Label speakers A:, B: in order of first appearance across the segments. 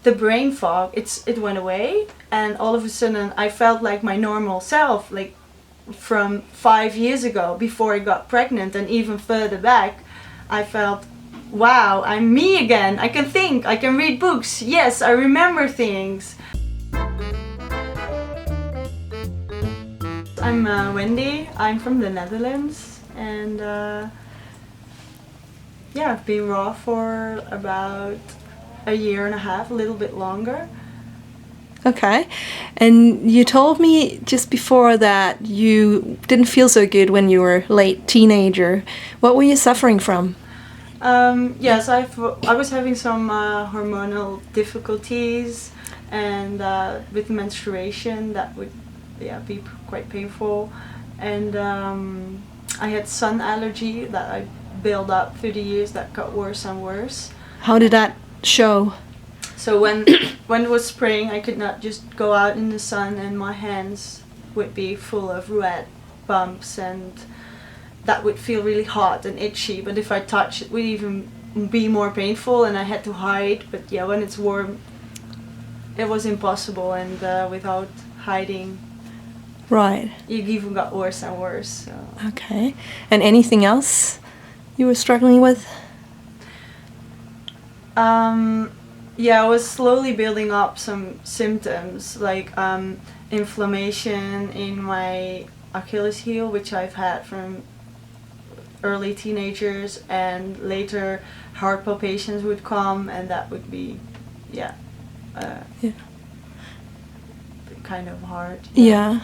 A: the brain fog, it went away, and all of a sudden I felt like my normal self, like from 5 years ago before I got pregnant, and even further back. I felt, wow, I'm me again. I can think, I can read books. Yes, I remember things. I'm Wendy. I'm from the Netherlands, and yeah, I've been raw for about a year and a half, a little bit longer.
B: Okay. And you told me just before that you didn't feel so good when you were late teenager. What were you suffering from?
A: Yes, I was having some hormonal difficulties, and with menstruation that would be quite painful. And I had sun allergy that I built up through the years that got worse and worse.
B: How did that show?
A: So when it was spring, I could not just go out in the sun, and my hands would be full of red bumps, and that would feel really hot and itchy. But if I touched, it would even be more painful, and I had to hide. But yeah, when it's warm, it was impossible, and without hiding,
B: right,
A: it even got worse and worse. So.
B: Okay. And anything else you were struggling with?
A: Yeah, I was slowly building up some symptoms, like inflammation in my Achilles heel, which I've had from early teenagers, and later heart palpitations would come, and that would be, kind of hard.
B: Yeah.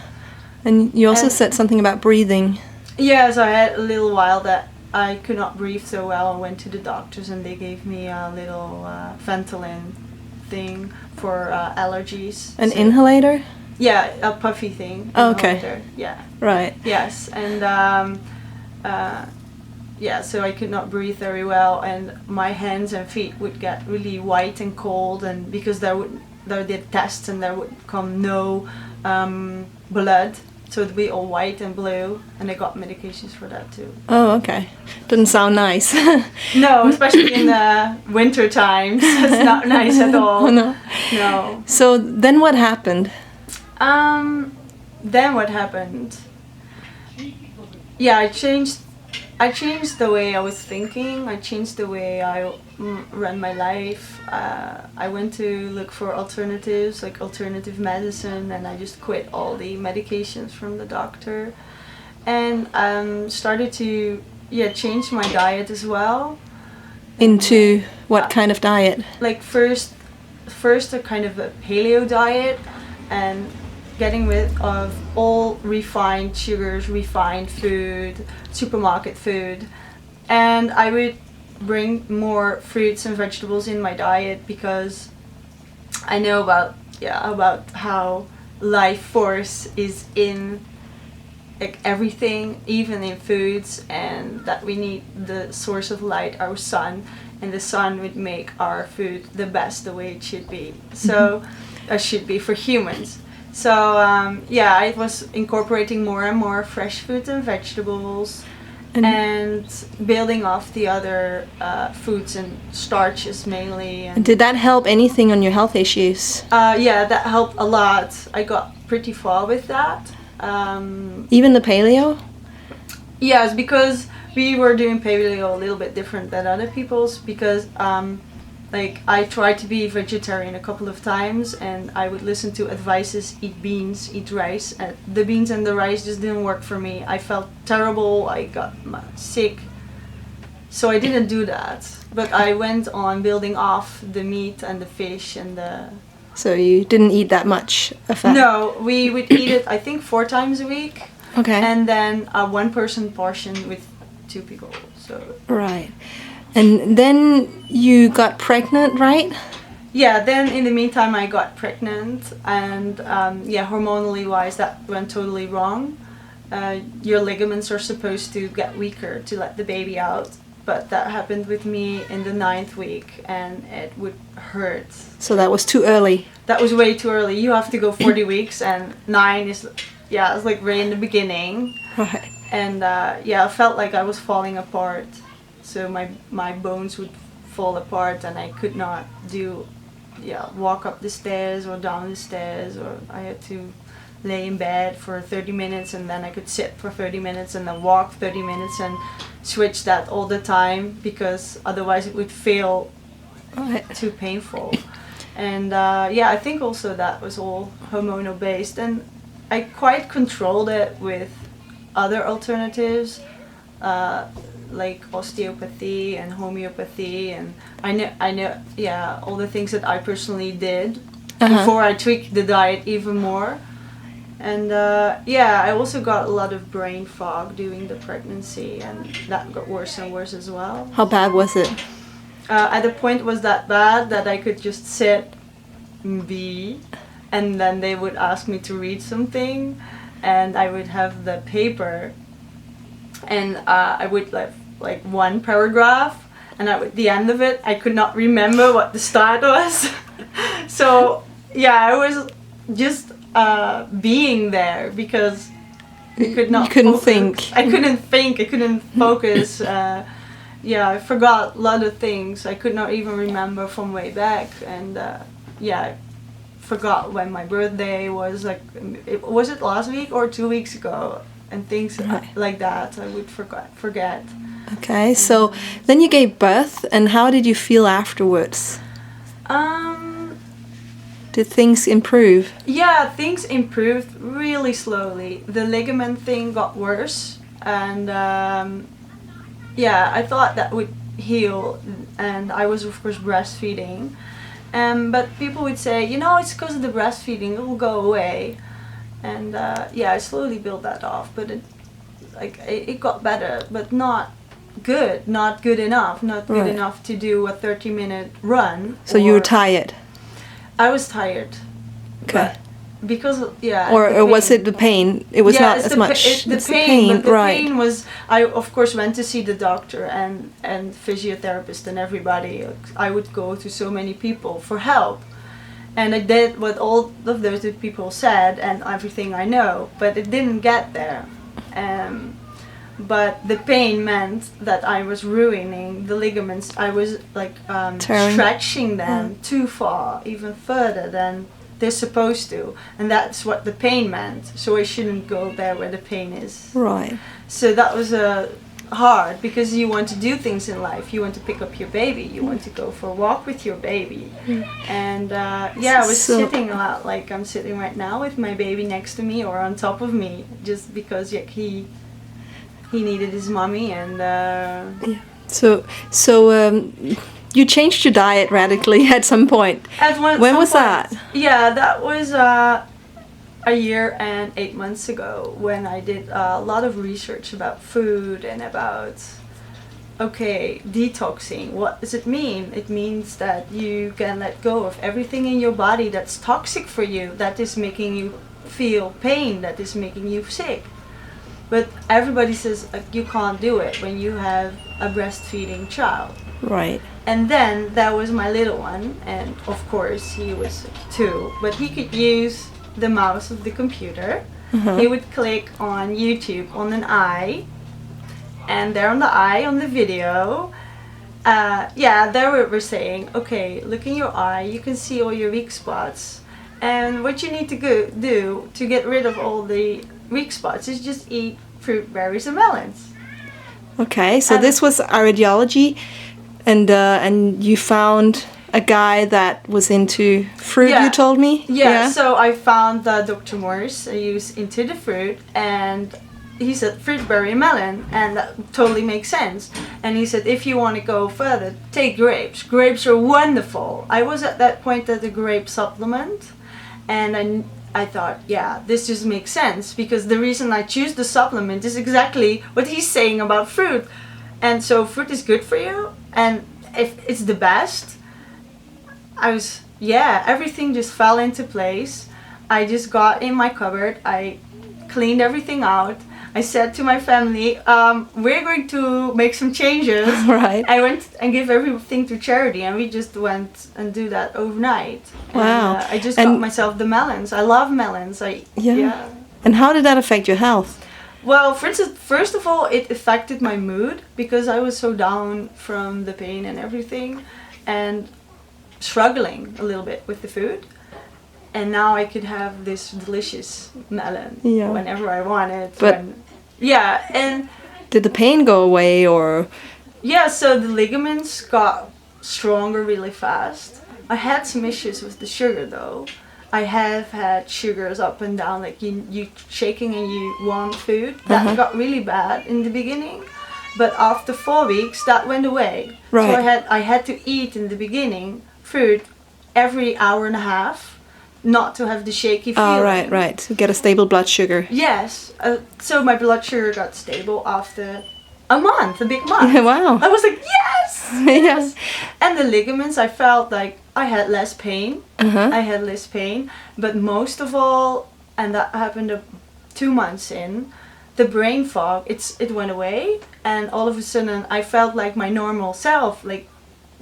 B: And you also said something about breathing.
A: Yeah, so I had a little while that I could not breathe so well. I went to the doctors, and they gave me a little Ventolin thing for allergies.
B: An inhalator?
A: Yeah, a puffy thing.
B: Oh, okay.
A: Inhalator. Yeah.
B: Right.
A: Yes, and so I could not breathe very well, and my hands and feet would get really white and cold, and because they did tests and there would come no blood. So it'd be all white and blue, and I got medications for that too.
B: Oh, okay. Doesn't sound nice.
A: No, especially in the winter times. It's not nice at all.
B: No.
A: No.
B: So then what happened?
A: Then what happened? Yeah, I changed the way I was thinking. I changed the way I ran my life. I went to look for alternatives, like alternative medicine, and I just quit all the medications from the doctor, and started to change my diet as well.
B: Into what kind of diet?
A: Like first a kind of a paleo diet, and getting rid of all refined sugars, refined food, supermarket food, and I would bring more fruits and vegetables in my diet, because I know about how life force is in like everything, even in foods, and that we need the source of light, our sun, and the sun would make our food the best, the way it should be. So should be for humans. So I was incorporating more and more fresh fruits and vegetables, and building off the other foods and starches mainly. And
B: did that help anything on your health issues?
A: Yeah, that helped a lot. I got pretty far with that.
B: Even the paleo?
A: Yes, because we were doing paleo a little bit different than other people's, because like I tried to be vegetarian a couple of times, and I would listen to advices, eat beans, eat rice. The beans and the rice just didn't work for me. I felt terrible, I got sick. So I didn't do that. But I went on building off the meat and the fish and the...
B: So you didn't eat that much of that?
A: No, we would eat it I think 4 times a week.
B: Okay.
A: And then a 1-person portion with 2 people. So
B: right. And then you got pregnant, right?
A: Yeah, then in the meantime I got pregnant, and hormonally wise that went totally wrong. Your ligaments are supposed to get weaker to let the baby out, but that happened with me in the 9th week, and it would hurt.
B: So that was too early?
A: That was way too early. You have to go 40 weeks, and 9 is, it's like right in the beginning.
B: Right.
A: And I felt like I was falling apart. So my bones would fall apart, and I could not do walk up the stairs or down the stairs, or I had to lay in bed for 30 minutes and then I could sit for 30 minutes and then walk 30 minutes and switch that all the time, because otherwise it would feel too painful. And I think also that was all hormonal based, and I quite controlled it with other alternatives like osteopathy and homeopathy, and I know all the things that I personally did before I tweaked the diet even more. And I also got a lot of brain fog during the pregnancy, and that got worse and worse as well.
B: How bad was it?
A: At the point it was that bad that I could just sit and be, and then they would ask me to read something, and I would have the paper, and I would like one paragraph, and at the end of it I could not remember what the start was. So I was just being there because I could not.
B: You couldn't
A: focus.
B: think.
A: I couldn't think. I couldn't focus. I forgot a lot of things. I could not even remember from way back, and I forgot when my birthday was. Like, was it last week or 2 weeks ago? And things like that, I would forget.
B: Okay, so then you gave birth, and how did you feel afterwards? Did things improve?
A: Yeah, things improved really slowly. The ligament thing got worse, and I thought that would heal, and I was of course breastfeeding, but people would say, it's because of the breastfeeding, it will go away, and I slowly built that off, but it got better, but not good enough, not good enough to do a 30-minute run.
B: So you were tired?
A: I was tired.
B: Okay.
A: Because
B: or was it the pain? It was not as much.
A: The pain, pain was. I of course went to see the doctor and physiotherapist and everybody. I would go to so many people for help, and I did what all of those people said and everything I know, but it didn't get there. But the pain meant that I was ruining the ligaments. I was like stretching them too far, even further than they're supposed to, and that's what the pain meant. So I shouldn't go there where the pain is.
B: Right.
A: So that was hard, because you want to do things in life. You want to pick up your baby. You want to go for a walk with your baby. And I was sitting a lot, like I'm sitting right now with my baby next to me or on top of me, just because he needed his mommy, and
B: So you changed your diet radically at some point. When was that?
A: Yeah, that was a year and 8 months ago, when I did a lot of research about food and about detoxing. What does it mean? It means that you can let go of everything in your body that's toxic for you, that is making you feel pain, that is making you sick. But everybody says you can't do it when you have a breastfeeding child.
B: Right.
A: And then there was my little one, and of course he was 2, but he could use the mouse of the computer. He would click on YouTube on an eye, and there on the eye on the video, there we were saying, okay, look in your eye, you can see all your weak spots, and what you need to do to get rid of all the weak spots is just eat fruit, berries, and melons.
B: Okay, so this was radiology, and you found a guy that was into fruit, you told me?
A: Yeah, so I found Dr. Morris, he was into the fruit, and he said fruit, berry, and melon, and that totally makes sense. And he said, if you want to go further, take grapes. Grapes are wonderful. I was at that point at the grape supplement, and I thought, this just makes sense, because the reason I choose the supplement is exactly what he's saying about fruit. And so fruit is good for you, and if it's the best, everything just fell into place. I just got in my cupboard, I cleaned everything out. I said to my family, we're going to make some changes.
B: Right.
A: I went and gave everything to charity, and we just went and do that overnight.
B: Wow.
A: And, I just got myself the melons. I love melons.
B: And how did that affect your health?
A: Well, for instance, first of all, it affected my mood, because I was so down from the pain and everything. And struggling a little bit with the food. And now I could have this delicious melon whenever I want it.
B: But
A: and
B: did the pain go away, or?
A: Yeah, so the ligaments got stronger really fast. I had some issues with the sugar though. I have had sugars up and down, like you shaking and you want food. That got really bad in the beginning. But after 4 weeks, that went away.
B: Right.
A: So I had to eat in the beginning fruit every hour and a half, not to have the shaky feeling.
B: Oh, right. To get a stable blood sugar.
A: Yes. So my blood sugar got stable after a big month.
B: Wow.
A: I was like, yes!
B: Yes.
A: And the ligaments, I felt like I had less pain. I had less pain. But most of all, and that happened 2 months in, the brain fog, it went away. And all of a sudden, I felt like my normal self, like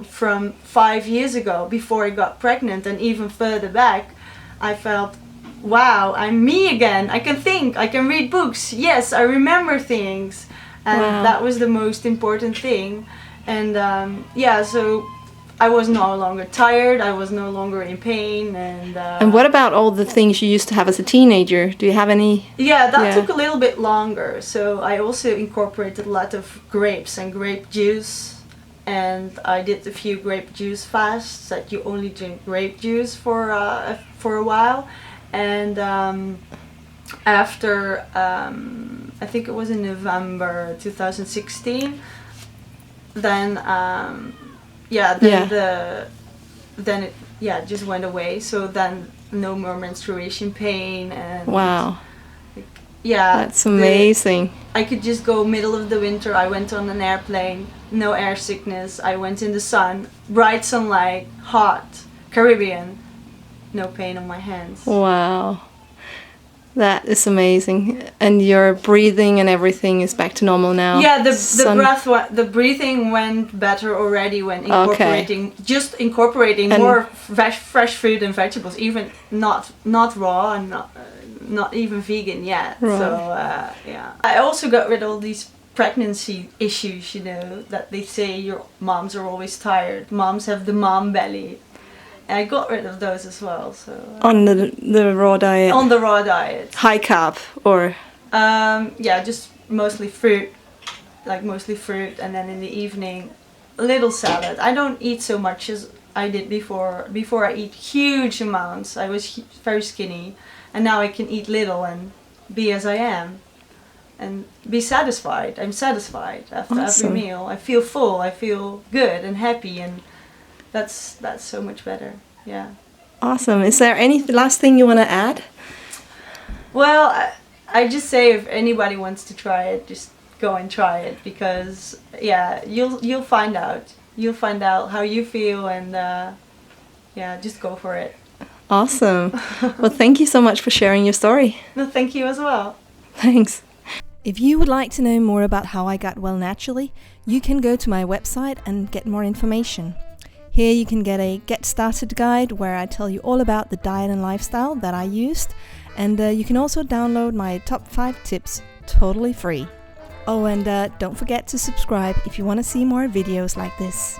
A: from 5 years ago, before I got pregnant and even further back. I felt, wow, I'm me again. I can think, I can read books. Yes, I remember things. And that was the most important thing. And so I was no longer tired. I was no longer in pain. And
B: what about all the things you used to have as a teenager? Do you have any?
A: Yeah, that took a little bit longer. So I also incorporated a lot of grapes and grape juice. And I did a few grape juice fasts that you only drink grape juice for a while. And after I think it was in November 2016, then it just went away. So then no more menstruation pain and
B: that's amazing.
A: I could just go middle of the winter. I went on an airplane, no air sickness. I went in the sun, bright sunlight, hot, Caribbean, no pain on my hands.
B: Wow. That is amazing. And your breathing and everything is back to normal now?
A: Yeah, the breathing went better already when incorporating more fresh fruit and vegetables, even not raw and not even vegan yet. Right. So I also got rid of all these pregnancy issues, that they say your moms are always tired. Moms have the mom belly. I got rid of those as well. So
B: on the raw diet.
A: On the raw diet.
B: High carb or?
A: Just mostly fruit, and then in the evening, a little salad. I don't eat so much as I did before. Before I eat huge amounts. I was very skinny, and now I can eat little and be as I am, and be satisfied. I'm satisfied after every meal. I feel full. I feel good and happy and. That's so much better, yeah.
B: Awesome. Is there any last thing you want to add?
A: Well, I just say if anybody wants to try it, just go and try it because, you'll find out. You'll find out how you feel and, just go for it.
B: Awesome. Well, thank you so much for sharing your story.
A: No, thank you as well.
B: Thanks. If you would like to know more about how I got well naturally, you can go to my website and get more information. Here you can get a Get Started guide where I tell you all about the diet and lifestyle that I used, and you can also download my top 5 tips totally free. Oh, and don't forget to subscribe if you want to see more videos like this.